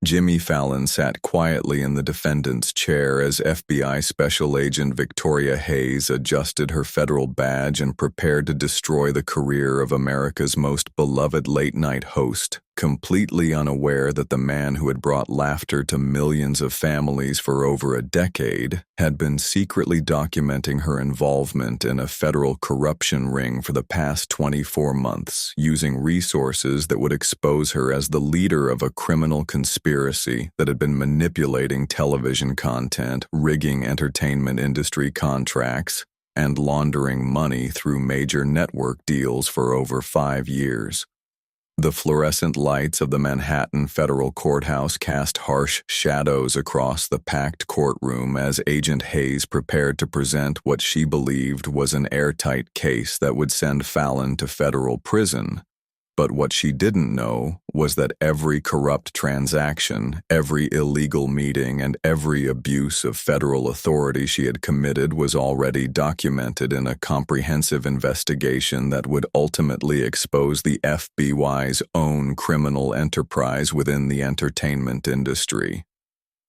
Jimmy Fallon sat quietly in the defendant's chair as FBI Special Agent Victoria Hayes adjusted her federal badge and prepared to destroy the career of America's most beloved late-night host, completely unaware that the man who had brought laughter to millions of families for over a decade had been secretly documenting her involvement in a federal corruption ring for the past 24 months, using resources that would expose her as the leader of a criminal conspiracy that had been manipulating television content, rigging entertainment industry contracts, and laundering money through major network deals for over 5 years. The fluorescent lights of the Manhattan federal courthouse cast harsh shadows across the packed courtroom as Agent Hayes prepared to present what she believed was an airtight case that would send Fallon to federal prison. But what she didn't know was that every corrupt transaction, every illegal meeting, and every abuse of federal authority she had committed was already documented in a comprehensive investigation that would ultimately expose the FBI's own criminal enterprise within the entertainment industry.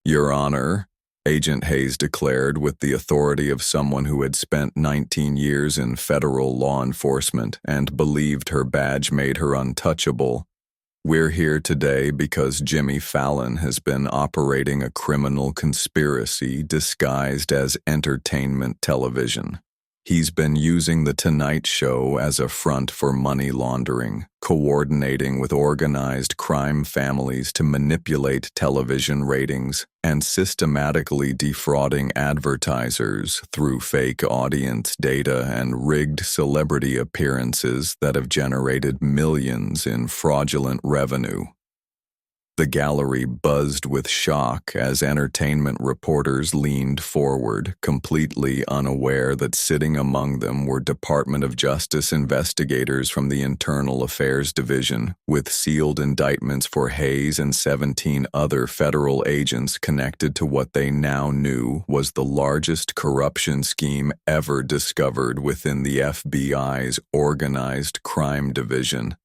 "Your Honor," Agent Hayes declared with the authority of someone who had spent 19 years in federal law enforcement and believed her badge made her untouchable, "we're here today because Jimmy Fallon has been operating a criminal conspiracy disguised as entertainment television. He's been using The Tonight Show as a front for money laundering, coordinating with organized crime families to manipulate television ratings, and systematically defrauding advertisers through fake audience data and rigged celebrity appearances that have generated millions in fraudulent revenue." The gallery buzzed with shock as entertainment reporters leaned forward, completely unaware that sitting among them were Department of Justice investigators from the Internal Affairs Division, with sealed indictments for Hayes and 17 other federal agents connected to what they now knew was the largest corruption scheme ever discovered within the FBI's Organized Crime Division.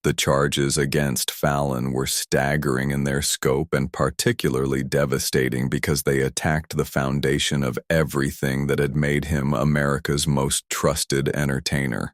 The charges against Fallon were staggering in their scope and particularly devastating because they attacked the foundation of everything that had made him America's most trusted entertainer.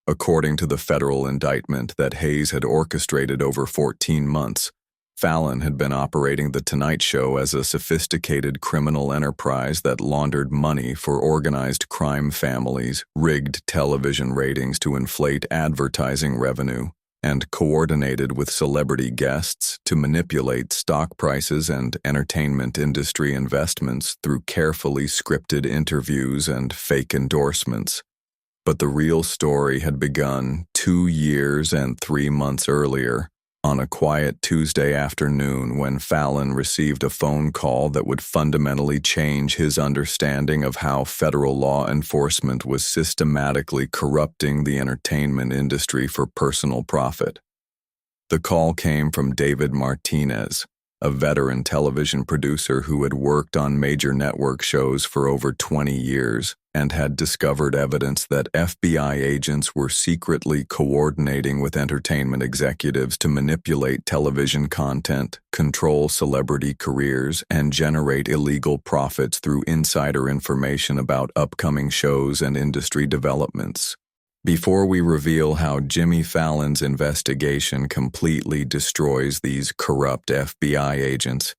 According to the federal indictment that Hayes had orchestrated over 14 months, Fallon had been operating The Tonight Show as a sophisticated criminal enterprise that laundered money for organized crime families, rigged television ratings to inflate advertising revenue, and coordinated with celebrity guests to manipulate stock prices and entertainment industry investments through carefully scripted interviews and fake endorsements. But the real story had begun 2 years and 3 months earlier, on a quiet Tuesday afternoon when Fallon received a phone call that would fundamentally change his understanding of how federal law enforcement was systematically corrupting the entertainment industry for personal profit. The call came from David Martinez, a veteran television producer who had worked on major network shows for over 20 years and had discovered evidence that FBI agents were secretly coordinating with entertainment executives to manipulate television content, control celebrity careers, and generate illegal profits through insider information about upcoming shows and industry developments. Before we reveal how Jimmy Fallon's investigation completely destroys these corrupt FBI agents,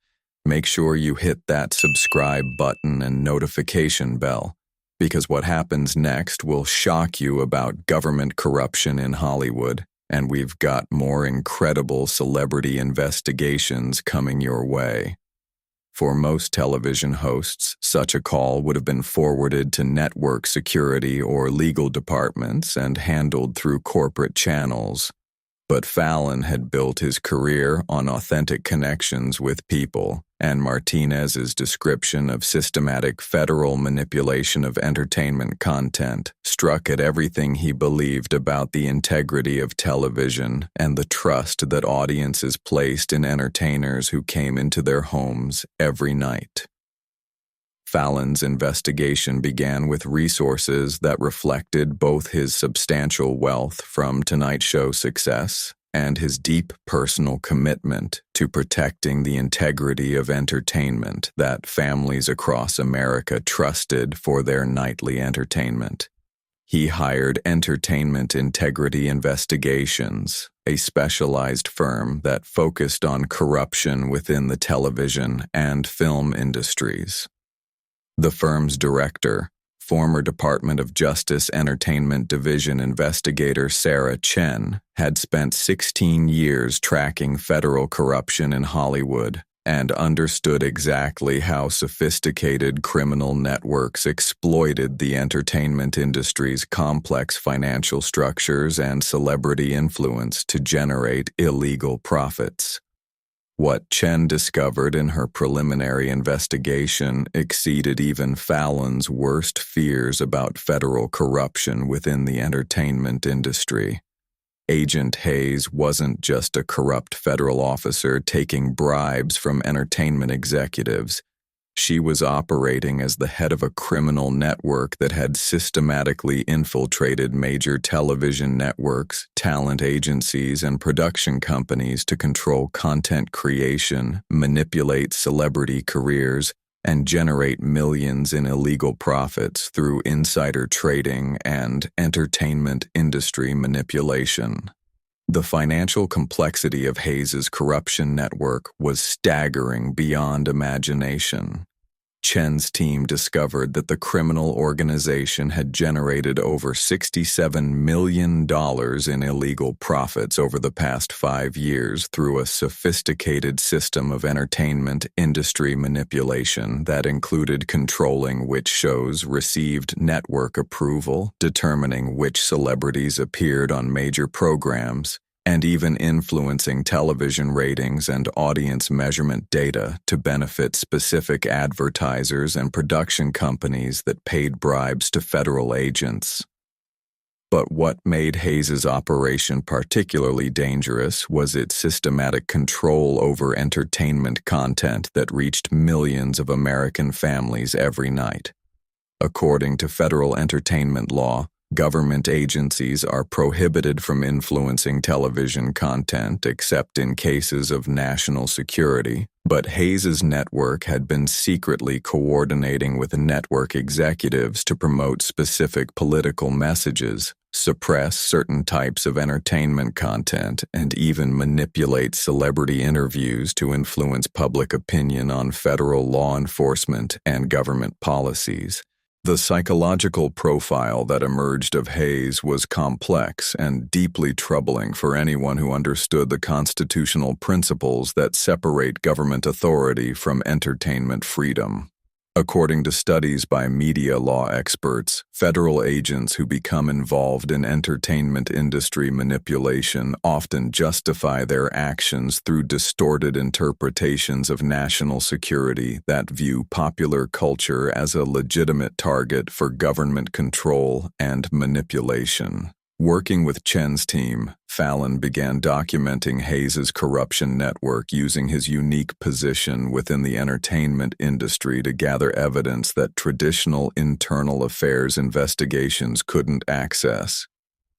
make sure you hit that subscribe button and notification bell, because what happens next will shock you about government corruption in Hollywood, and we've got more incredible celebrity investigations coming your way. For most television hosts, such a call would have been forwarded to network security or legal departments and handled through corporate channels. But Fallon had built his career on authentic connections with people, and Martinez's description of systematic federal manipulation of entertainment content struck at everything he believed about the integrity of television and the trust that audiences placed in entertainers who came into their homes every night. Fallon's investigation began with resources that reflected both his substantial wealth from Tonight Show success and his deep personal commitment to protecting the integrity of entertainment that families across America trusted for their nightly entertainment. He hired Entertainment Integrity Investigations, a specialized firm that focused on corruption within the television and film industries. The firm's director, former Department of Justice Entertainment Division investigator Sarah Chen, had spent 16 years tracking federal corruption in Hollywood and understood exactly how sophisticated criminal networks exploited the entertainment industry's complex financial structures and celebrity influence to generate illegal profits. What Chen discovered in her preliminary investigation exceeded even Fallon's worst fears about federal corruption within the entertainment industry. Agent Hayes wasn't just a corrupt federal officer taking bribes from entertainment executives. She was operating as the head of a criminal network that had systematically infiltrated major television networks, talent agencies, and production companies to control content creation, manipulate celebrity careers, and generate millions in illegal profits through insider trading and entertainment industry manipulation. The financial complexity of Hayes's corruption network was staggering beyond imagination. Chen's team discovered that the criminal organization had generated over $67 million in illegal profits over the past 5 years through a sophisticated system of entertainment industry manipulation that included controlling which shows received network approval, determining which celebrities appeared on major programs, and even influencing television ratings and audience measurement data to benefit specific advertisers and production companies that paid bribes to federal agents. But what made Hayes's operation particularly dangerous was its systematic control over entertainment content that reached millions of American families every night. According to federal entertainment law, government agencies are prohibited from influencing television content except in cases of national security, but Hayes's network had been secretly coordinating with network executives to promote specific political messages, suppress certain types of entertainment content, and even manipulate celebrity interviews to influence public opinion on federal law enforcement and government policies. The psychological profile that emerged of Hayes was complex and deeply troubling for anyone who understood the constitutional principles that separate government authority from entertainment freedom. According to studies by media law experts, federal agents who become involved in entertainment industry manipulation often justify their actions through distorted interpretations of national security that view popular culture as a legitimate target for government control and manipulation. Working with Chen's team, Fallon began documenting Hayes's corruption network using his unique position within the entertainment industry to gather evidence that traditional internal affairs investigations couldn't access.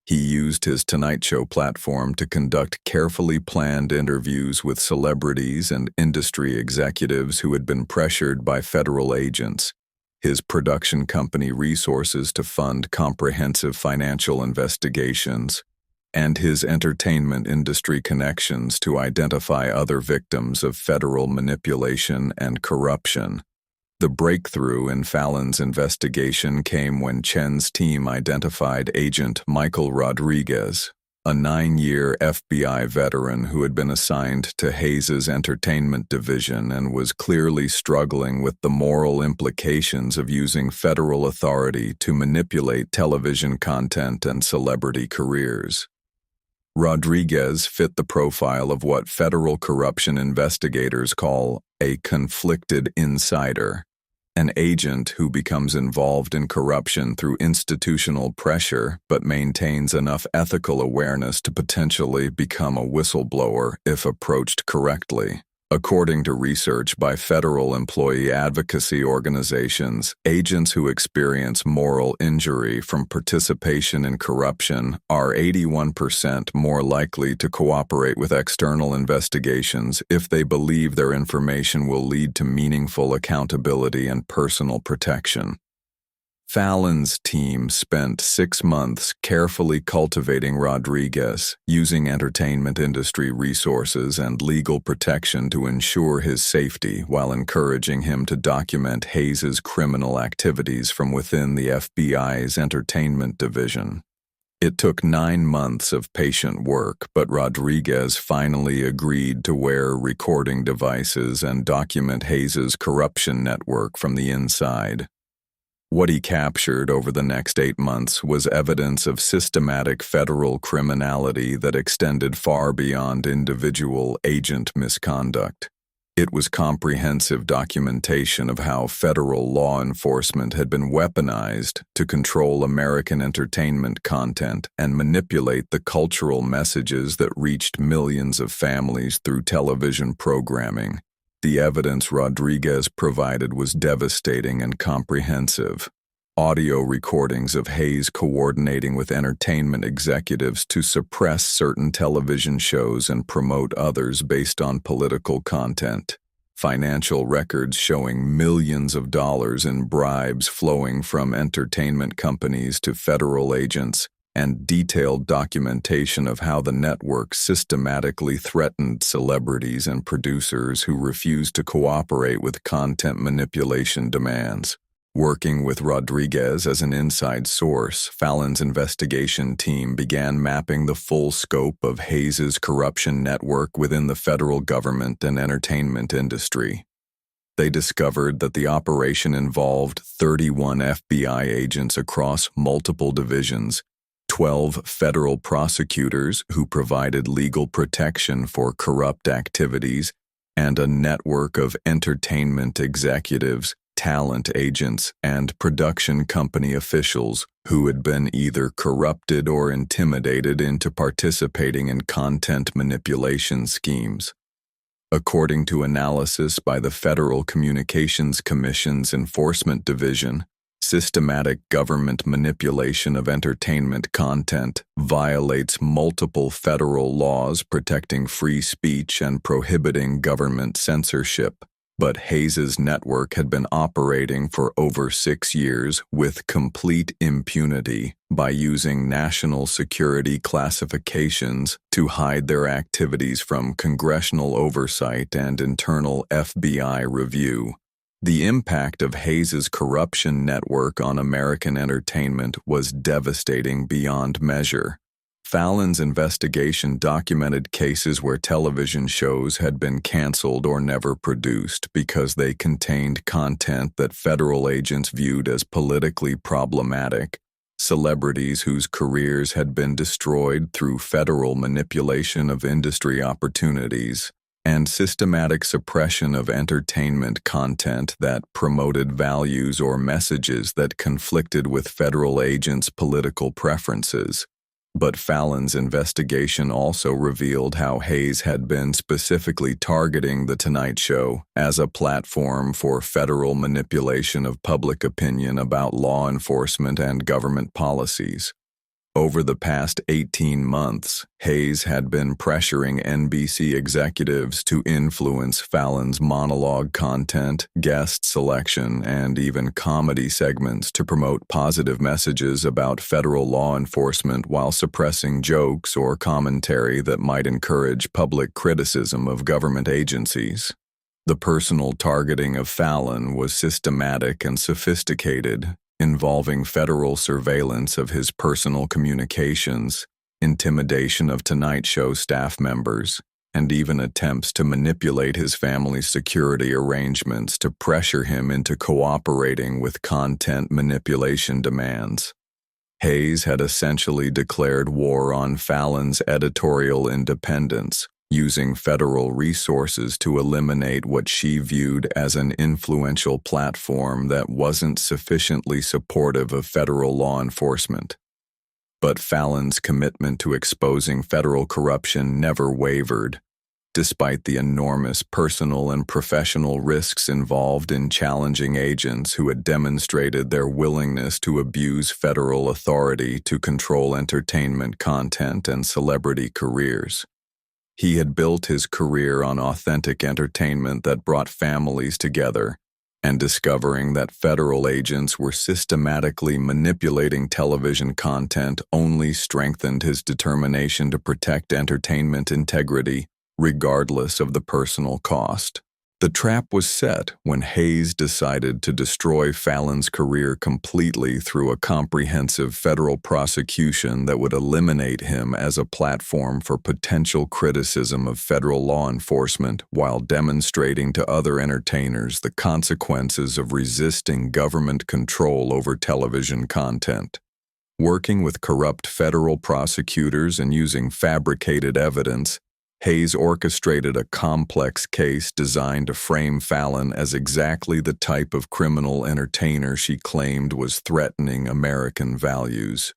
He used his Tonight Show platform to conduct carefully planned interviews with celebrities and industry executives who had been pressured by federal agents, his production company resources to fund comprehensive financial investigations, and his entertainment industry connections to identify other victims of federal manipulation and corruption. The breakthrough in Fallon's investigation came when Chen's team identified Agent Michael Rodriguez, a 9-year FBI veteran who had been assigned to Hayes's Entertainment Division and was clearly struggling with the moral implications of using federal authority to manipulate television content and celebrity careers. Rodriguez fit the profile of what federal corruption investigators call a conflicted insider, an agent who becomes involved in corruption through institutional pressure but maintains enough ethical awareness to potentially become a whistleblower if approached correctly. According to research by federal employee advocacy organizations, agents who experience moral injury from participation in corruption are 81% more likely to cooperate with external investigations if they believe their information will lead to meaningful accountability and personal protection. Fallon's team spent 6 months carefully cultivating Rodriguez, using entertainment industry resources and legal protection to ensure his safety while encouraging him to document Hayes's criminal activities from within the FBI's Entertainment Division. It took 9 months of patient work, but Rodriguez finally agreed to wear recording devices and document Hayes's corruption network from the inside. What he captured over the next 8 months was evidence of systematic federal criminality that extended far beyond individual agent misconduct. It was comprehensive documentation of how federal law enforcement had been weaponized to control American entertainment content and manipulate the cultural messages that reached millions of families through television programming. The evidence Rodriguez provided was devastating and comprehensive. Audio recordings of Hayes coordinating with entertainment executives to suppress certain television shows and promote others based on political content. Financial records showing millions of dollars in bribes flowing from entertainment companies to federal agents, and detailed documentation of how the network systematically threatened celebrities and producers who refused to cooperate with content manipulation demands. Working with Rodriguez as an inside source, Fallon's investigation team began mapping the full scope of Hayes's corruption network within the federal government and entertainment industry. They discovered that the operation involved 31 FBI agents across multiple divisions, 12 federal prosecutors who provided legal protection for corrupt activities, and a network of entertainment executives, talent agents, and production company officials who had been either corrupted or intimidated into participating in content manipulation schemes. According to analysis by the Federal Communications Commission's Enforcement Division, systematic government manipulation of entertainment content violates multiple federal laws protecting free speech and prohibiting government censorship. But Hayes's network had been operating for over 6 years with complete impunity by using national security classifications to hide their activities from congressional oversight and internal FBI review. The impact of Hayes's corruption network on American entertainment was devastating beyond measure. Fallon's investigation documented cases where television shows had been canceled or never produced because they contained content that federal agents viewed as politically problematic, celebrities whose careers had been destroyed through federal manipulation of industry opportunities, and systematic suppression of entertainment content that promoted values or messages that conflicted with federal agents' political preferences. But Fallon's investigation also revealed how Hayes had been specifically targeting The Tonight Show as a platform for federal manipulation of public opinion about law enforcement and government policies. Over the past 18 months, Hayes had been pressuring NBC executives to influence Fallon's monologue content, guest selection, and even comedy segments to promote positive messages about federal law enforcement while suppressing jokes or commentary that might encourage public criticism of government agencies. The personal targeting of Fallon was systematic and sophisticated, involving federal surveillance of his personal communications, intimidation of Tonight Show staff members, and even attempts to manipulate his family's security arrangements to pressure him into cooperating with content manipulation demands. Hayes had essentially declared war on Fallon's editorial independence, using federal resources to eliminate what she viewed as an influential platform that wasn't sufficiently supportive of federal law enforcement. But Fallon's commitment to exposing federal corruption never wavered. despite the enormous personal and professional risks involved in challenging agents who had demonstrated their willingness to abuse federal authority to control entertainment content and celebrity careers. He had built his career on authentic entertainment that brought families together, and discovering that federal agents were systematically manipulating television content only strengthened his determination to protect entertainment integrity, regardless of the personal cost. The trap was set when Hayes decided to destroy Fallon's career completely through a comprehensive federal prosecution that would eliminate him as a platform for potential criticism of federal law enforcement while demonstrating to other entertainers the consequences of resisting government control over television content. Working with corrupt federal prosecutors and using fabricated evidence, Hayes orchestrated a complex case designed to frame Fallon as exactly the type of criminal entertainer she claimed was threatening American values.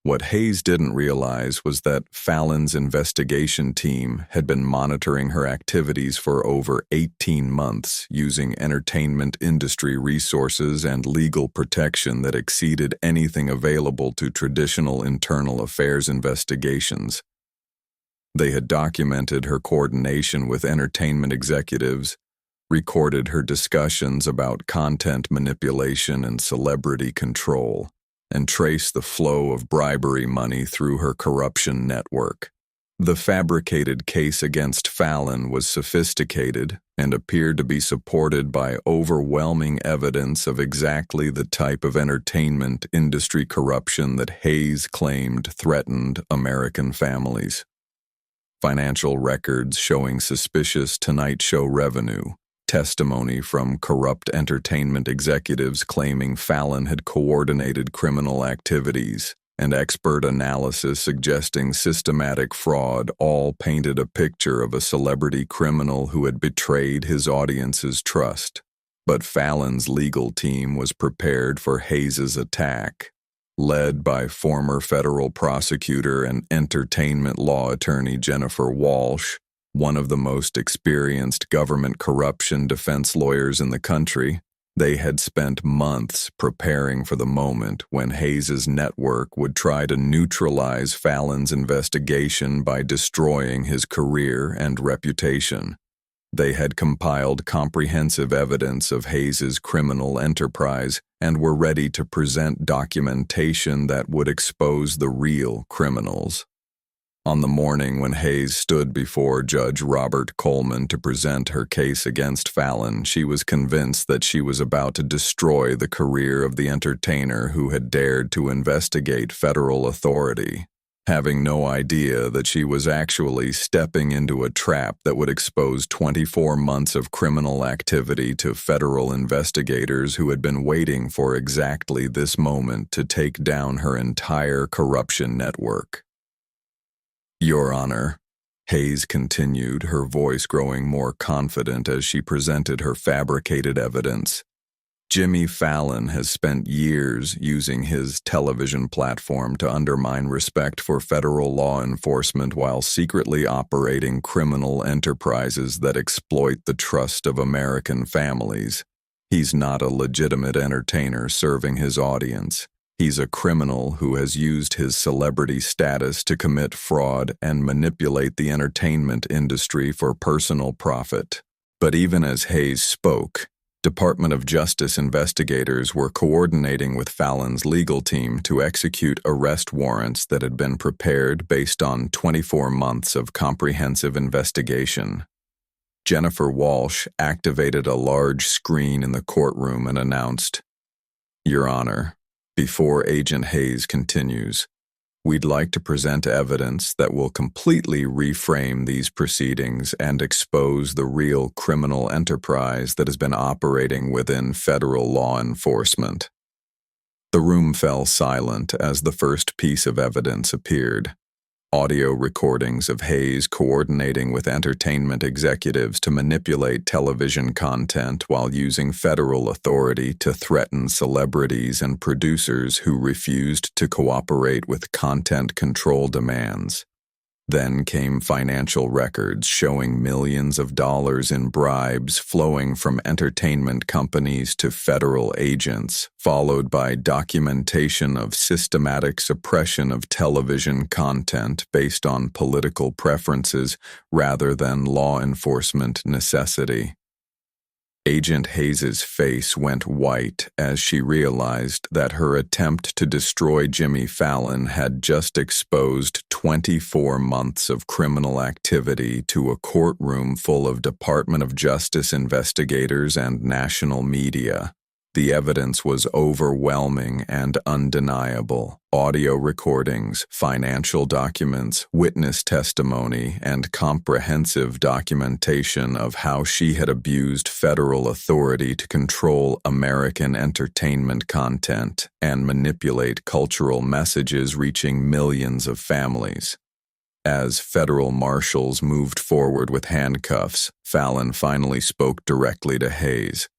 What Hayes didn't realize was that Fallon's investigation team had been monitoring her activities for over 18 months using entertainment industry resources and legal protection that exceeded anything available to traditional internal affairs investigations. They had documented her coordination with entertainment executives, recorded her discussions about content manipulation and celebrity control, and traced the flow of bribery money through her corruption network. The fabricated case against Fallon was sophisticated and appeared to be supported by overwhelming evidence of exactly the type of entertainment industry corruption that Hayes claimed threatened American families. Financial records showing suspicious Tonight Show revenue, testimony from corrupt entertainment executives claiming Fallon had coordinated criminal activities, and expert analysis suggesting systematic fraud all painted a picture of a celebrity criminal who had betrayed his audience's trust. But Fallon's legal team was prepared for Hayes's attack. Led by former federal prosecutor and entertainment law attorney Jennifer Walsh, one of the most experienced government corruption defense lawyers in the country, they had spent months preparing for the moment when Hayes's network would try to neutralize Fallon's investigation by destroying his career and reputation. They had compiled comprehensive evidence of Hayes's criminal enterprise and were ready to present documentation that would expose the real criminals. On the morning when Hayes stood before Judge Robert Coleman to present her case against Fallon, she was convinced that she was about to destroy the career of the entertainer who had dared to investigate federal authority, having no idea that she was actually stepping into a trap that would expose 24 months of criminal activity to federal investigators who had been waiting for exactly this moment to take down her entire corruption network. Your Honor, Hayes continued, her voice growing more confident as she presented her fabricated evidence. Jimmy Fallon has spent years using his television platform to undermine respect for federal law enforcement while secretly operating criminal enterprises that exploit the trust of American families. He's not a legitimate entertainer serving his audience. He's a criminal who has used his celebrity status to commit fraud and manipulate the entertainment industry for personal profit. But even as Hayes spoke, Department of Justice investigators were coordinating with Fallon's legal team to execute arrest warrants that had been prepared based on 24 months of comprehensive investigation. Jennifer Walsh activated a large screen in the courtroom and announced, "Your Honor, before Agent Hayes continues, we'd like to present evidence that will completely reframe these proceedings and expose the real criminal enterprise that has been operating within federal law enforcement." The room fell silent as the first piece of evidence appeared. Audio recordings of Hayes coordinating with entertainment executives to manipulate television content while using federal authority to threaten celebrities and producers who refused to cooperate with content control demands. Then came financial records showing millions of dollars in bribes flowing from entertainment companies to federal agents, followed by documentation of systematic suppression of television content based on political preferences rather than law enforcement necessity. Agent Hayes's face went white as she realized that her attempt to destroy Jimmy Fallon had just exposed 24 months of criminal activity to a courtroom full of Department of Justice investigators and national media. The evidence was overwhelming and undeniable. Audio recordings, financial documents, witness testimony, and comprehensive documentation of how she had abused federal authority to control American entertainment content and manipulate cultural messages reaching millions of families. As federal marshals moved forward with handcuffs, Fallon finally spoke directly to Hayes.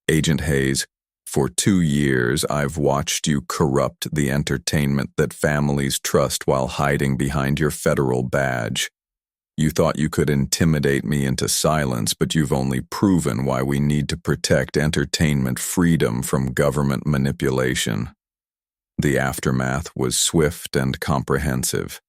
"Agent Hayes, for 2 years I've watched you corrupt the entertainment that families trust while hiding behind your federal badge. You thought you could intimidate me into silence, but you've only proven why we need to protect entertainment freedom from government manipulation." The aftermath was swift and comprehensive.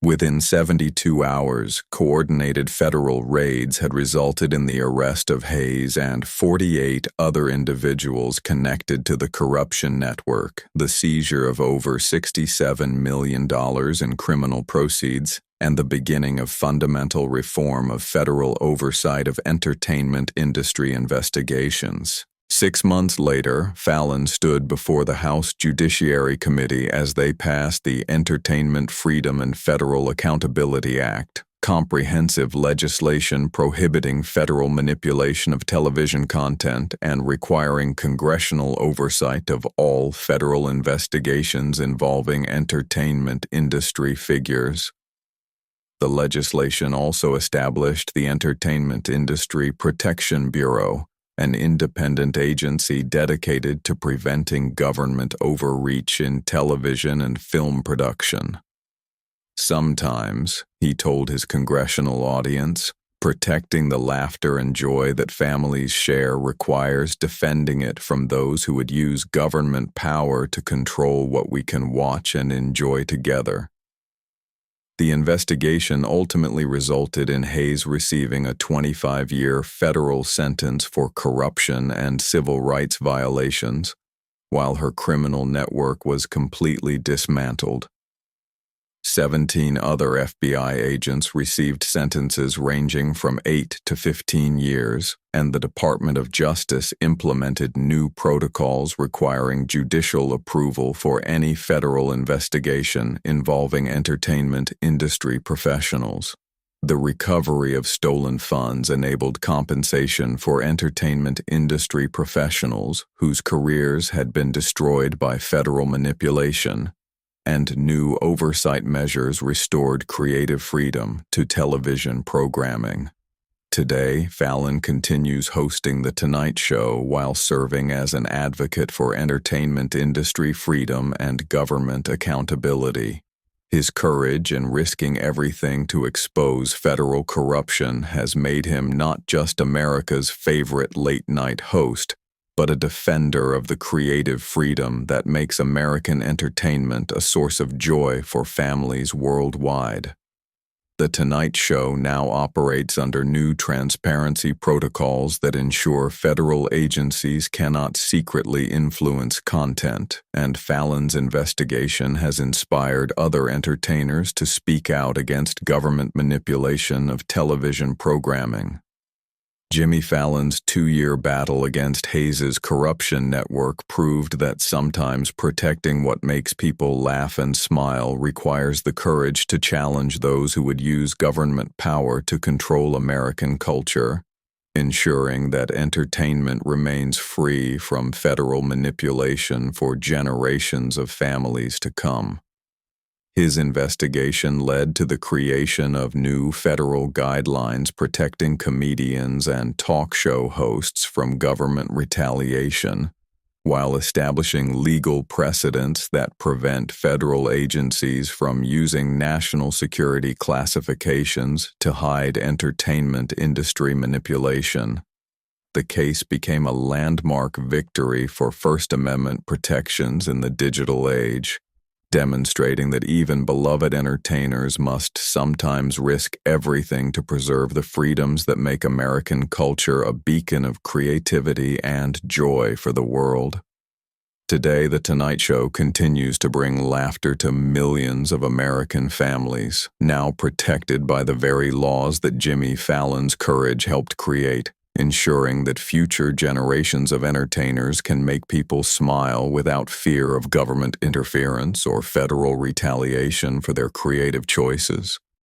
Within 72 hours, coordinated federal raids had resulted in the arrest of Hayes and 48 other individuals connected to the corruption network, the seizure of over $67 million in criminal proceeds, and the beginning of fundamental reform of federal oversight of entertainment industry investigations. 6 months later, Fallon stood before the House Judiciary Committee as they passed the Entertainment Freedom and Federal Accountability Act, comprehensive legislation prohibiting federal manipulation of television content and requiring congressional oversight of all federal investigations involving entertainment industry figures. The legislation also established the Entertainment Industry Protection Bureau, an independent agency dedicated to preventing government overreach in television and film production. "Sometimes," he told his congressional audience, "protecting the laughter and joy that families share requires defending it from those who would use government power to control what we can watch and enjoy together." The investigation ultimately resulted in Hayes receiving a 25-year federal sentence for corruption and civil rights violations, while her criminal network was completely dismantled. 17 other FBI agents received sentences ranging from 8 to 15 years, and the Department of Justice implemented new protocols requiring judicial approval for any federal investigation involving entertainment industry professionals. The recovery of stolen funds enabled compensation for entertainment industry professionals whose careers had been destroyed by federal manipulation, and new oversight measures restored creative freedom to television programming. Today, Fallon continues hosting The Tonight Show while serving as an advocate for entertainment industry freedom and government accountability. His courage in risking everything to expose federal corruption has made him not just America's favorite late-night host, but a defender of the creative freedom that makes American entertainment a source of joy for families worldwide. The Tonight Show now operates under new transparency protocols that ensure federal agencies cannot secretly influence content, and Fallon's investigation has inspired other entertainers to speak out against government manipulation of television programming. Jimmy Fallon's 2-year battle against Hayes's corruption network proved that sometimes protecting what makes people laugh and smile requires the courage to challenge those who would use government power to control American culture, ensuring that entertainment remains free from federal manipulation for generations of families to come. His investigation led to the creation of new federal guidelines protecting comedians and talk show hosts from government retaliation, while establishing legal precedents that prevent federal agencies from using national security classifications to hide entertainment industry manipulation. The case became a landmark victory for First Amendment protections in the digital age, demonstrating that even beloved entertainers must sometimes risk everything to preserve the freedoms that make American culture a beacon of creativity and joy for the world. Today, The Tonight Show continues to bring laughter to millions of American families, now protected by the very laws that Jimmy Fallon's courage helped create, ensuring that future generations of entertainers can make people smile without fear of government interference or federal retaliation for their creative choices.